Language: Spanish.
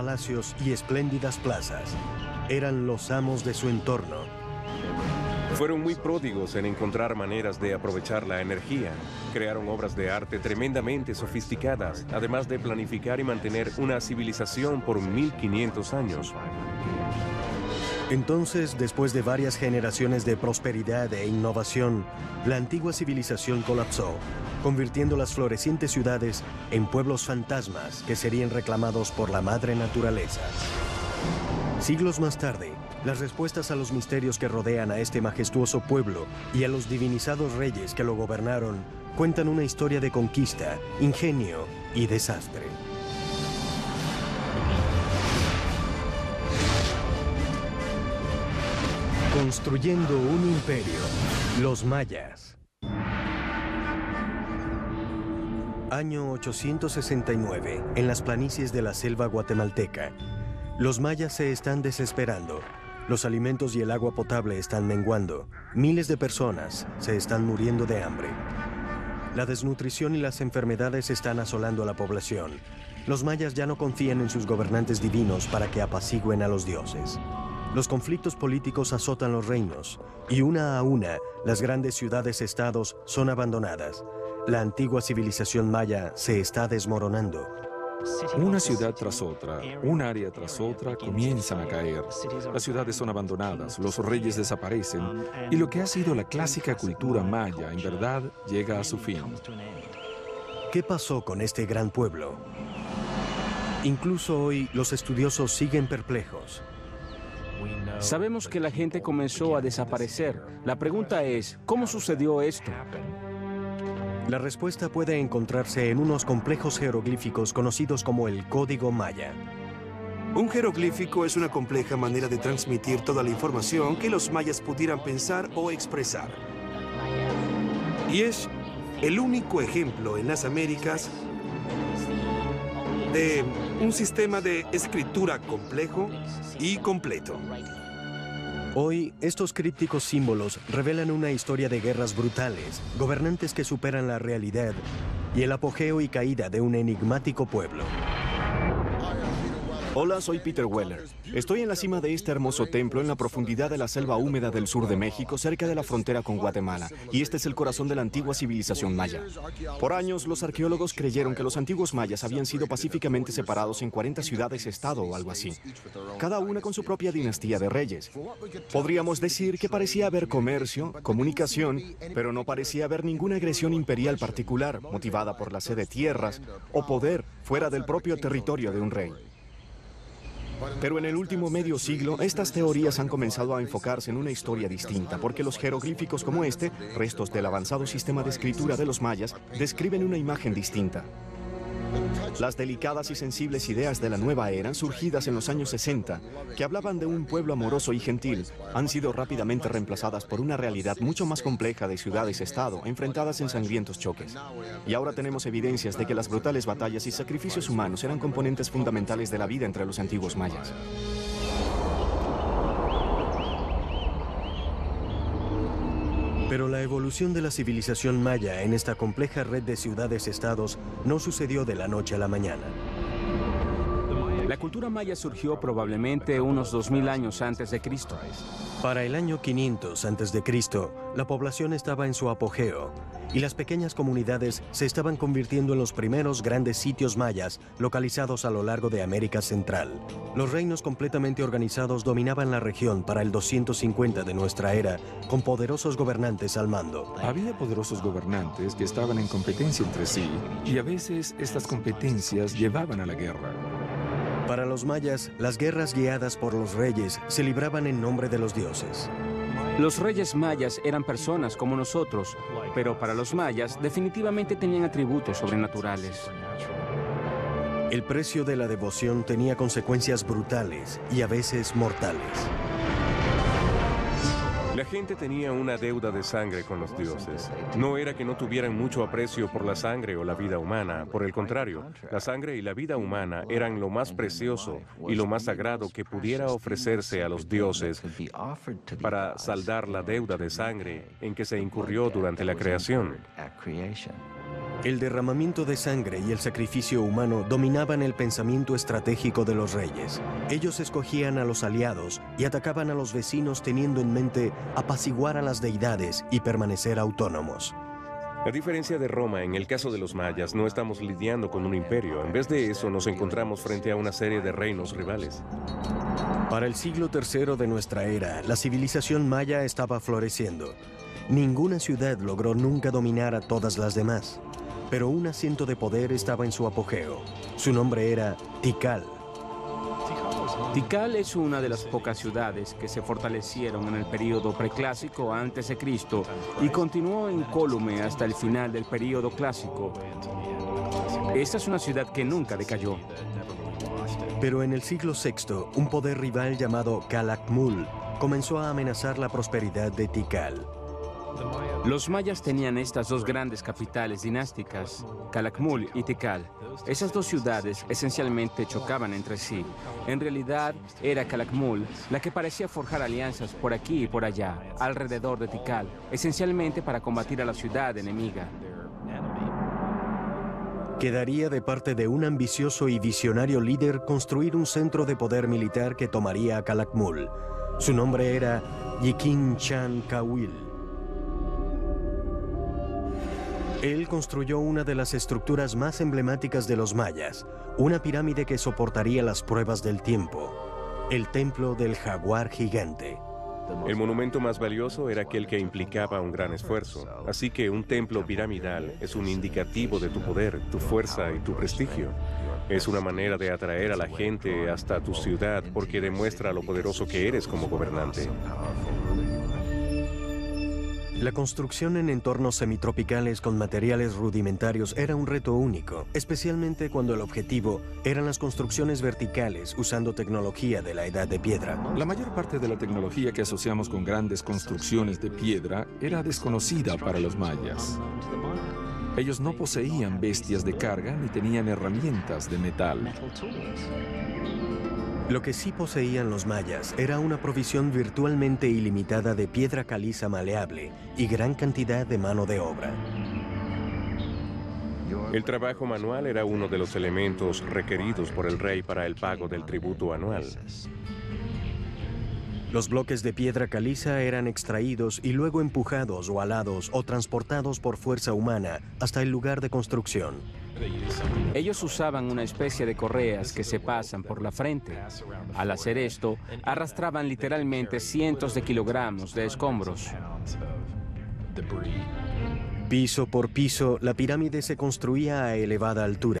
palacios y espléndidas plazas. Eran los amos de su entorno. Fueron muy pródigos en encontrar maneras de aprovechar la energía. Crearon obras de arte tremendamente sofisticadas, además de planificar y mantener una civilización por 1500 años. Entonces, después de varias generaciones de prosperidad e innovación, la antigua civilización colapsó, convirtiendo las florecientes ciudades en pueblos fantasmas que serían reclamados por la madre naturaleza. Siglos más tarde, las respuestas a los misterios que rodean a este majestuoso pueblo y a los divinizados reyes que lo gobernaron cuentan una historia de conquista, ingenio y desastre. Construyendo un imperio, los mayas. Año 869, en las planicies de la selva guatemalteca. Los mayas se están desesperando. Los alimentos y el agua potable están menguando. Miles de personas se están muriendo de hambre. La desnutrición y las enfermedades están asolando a la población. Los mayas ya no confían en sus gobernantes divinos para que apacigüen a los dioses. Los conflictos políticos azotan los reinos, y una a una, las grandes ciudades-estados son abandonadas. La antigua civilización maya se está desmoronando. Una ciudad tras otra, un área tras otra comienzan a caer. Las ciudades son abandonadas, los reyes desaparecen, y lo que ha sido la clásica cultura maya, en verdad, llega a su fin. ¿Qué pasó con este gran pueblo? Incluso hoy, los estudiosos siguen perplejos. Sabemos que la gente comenzó a desaparecer. La pregunta es, ¿cómo sucedió esto? La respuesta puede encontrarse en unos complejos jeroglíficos conocidos como el Código Maya. Un jeroglífico es una compleja manera de transmitir toda la información que los mayas pudieran pensar o expresar. Y es el único ejemplo en las Américas de un sistema de escritura complejo y completo. Hoy, estos crípticos símbolos revelan una historia de guerras brutales, gobernantes que superan la realidad y el apogeo y caída de un enigmático pueblo. Hola, soy Peter Weller. Estoy en la cima de este hermoso templo en la profundidad de la selva húmeda del sur de México, cerca de la frontera con Guatemala. Y este es el corazón de la antigua civilización maya. Por años, los arqueólogos creyeron que los antiguos mayas habían sido pacíficamente separados en 40 ciudades-estado o algo así, cada una con su propia dinastía de reyes. Podríamos decir que parecía haber comercio, comunicación, pero no parecía haber ninguna agresión imperial particular, motivada por la sed de tierras o poder fuera del propio territorio de un rey. Pero en el último medio siglo, estas teorías han comenzado a enfocarse en una historia distinta, porque los jeroglíficos como este, restos del avanzado sistema de escritura de los mayas, describen una imagen distinta. Las delicadas y sensibles ideas de la nueva era, surgidas en los años 60, que hablaban de un pueblo amoroso y gentil, han sido rápidamente reemplazadas por una realidad mucho más compleja de ciudades-estado, enfrentadas en sangrientos choques. Y ahora tenemos evidencias de que las brutales batallas y sacrificios humanos eran componentes fundamentales de la vida entre los antiguos mayas. Pero la evolución de la civilización maya en esta compleja red de ciudades-estados no sucedió de la noche a la mañana. La cultura maya surgió probablemente unos 2000 años antes de Cristo. Para el año 500 a.C., la población estaba en su apogeo y las pequeñas comunidades se estaban convirtiendo en los primeros grandes sitios mayas localizados a lo largo de América Central. Los reinos completamente organizados dominaban la región para el 250 de nuestra era, con poderosos gobernantes al mando. Había poderosos gobernantes que estaban en competencia entre sí, y a veces estas competencias llevaban a la guerra. Para los mayas, las guerras guiadas por los reyes se libraban en nombre de los dioses. Los reyes mayas eran personas como nosotros, pero para los mayas definitivamente tenían atributos sobrenaturales. El precio de la devoción tenía consecuencias brutales y a veces mortales. La gente tenía una deuda de sangre con los dioses. No era que no tuvieran mucho aprecio por la sangre o la vida humana. Por el contrario, la sangre y la vida humana eran lo más precioso y lo más sagrado que pudiera ofrecerse a los dioses para saldar la deuda de sangre en que se incurrió durante la creación. El derramamiento de sangre y el sacrificio humano dominaban el pensamiento estratégico de los reyes. Ellos escogían a los aliados y atacaban a los vecinos teniendo en mente apaciguar a las deidades y permanecer autónomos. A diferencia de Roma, en el caso de los mayas, no estamos lidiando con un imperio. En vez de eso, nos encontramos frente a una serie de reinos rivales. Para el siglo III de nuestra era, la civilización maya estaba floreciendo. Ninguna ciudad logró nunca dominar a todas las demás, pero un asiento de poder estaba en su apogeo. Su nombre era Tikal. Tikal es una de las pocas ciudades que se fortalecieron en el período preclásico a.C. y continuó incólume hasta el final del período clásico. Esta es una ciudad que nunca decayó. Pero en el siglo VI, un poder rival llamado Calakmul comenzó a amenazar la prosperidad de Tikal. Los mayas tenían estas dos grandes capitales dinásticas, Calakmul y Tikal. Esas dos ciudades esencialmente chocaban entre sí. En realidad, era Calakmul la que parecía forjar alianzas por aquí y por allá, alrededor de Tikal, esencialmente para combatir a la ciudad enemiga. Quedaría de parte de un ambicioso y visionario líder construir un centro de poder militar que tomaría a Calakmul. Su nombre era Yikin Chan Kawil. Él construyó una de las estructuras más emblemáticas de los mayas, una pirámide que soportaría las pruebas del tiempo, el templo del jaguar gigante. El monumento más valioso era aquel que implicaba un gran esfuerzo, así que un templo piramidal es un indicativo de tu poder, tu fuerza y tu prestigio. Es una manera de atraer a la gente hasta tu ciudad porque demuestra lo poderoso que eres como gobernante. La construcción en entornos semitropicales con materiales rudimentarios era un reto único, especialmente cuando el objetivo eran las construcciones verticales usando tecnología de la Edad de Piedra. La mayor parte de la tecnología que asociamos con grandes construcciones de piedra era desconocida para los mayas. Ellos no poseían bestias de carga ni tenían herramientas de metal. Lo que sí poseían los mayas era una provisión virtualmente ilimitada de piedra caliza maleable y gran cantidad de mano de obra. El trabajo manual era uno de los elementos requeridos por el rey para el pago del tributo anual. Los bloques de piedra caliza eran extraídos y luego empujados o alados o transportados por fuerza humana hasta el lugar de construcción. Ellos usaban una especie de correas que se pasan por la frente. Al hacer esto, arrastraban literalmente cientos de kilogramos de escombros. Piso por piso, la pirámide se construía a elevada altura.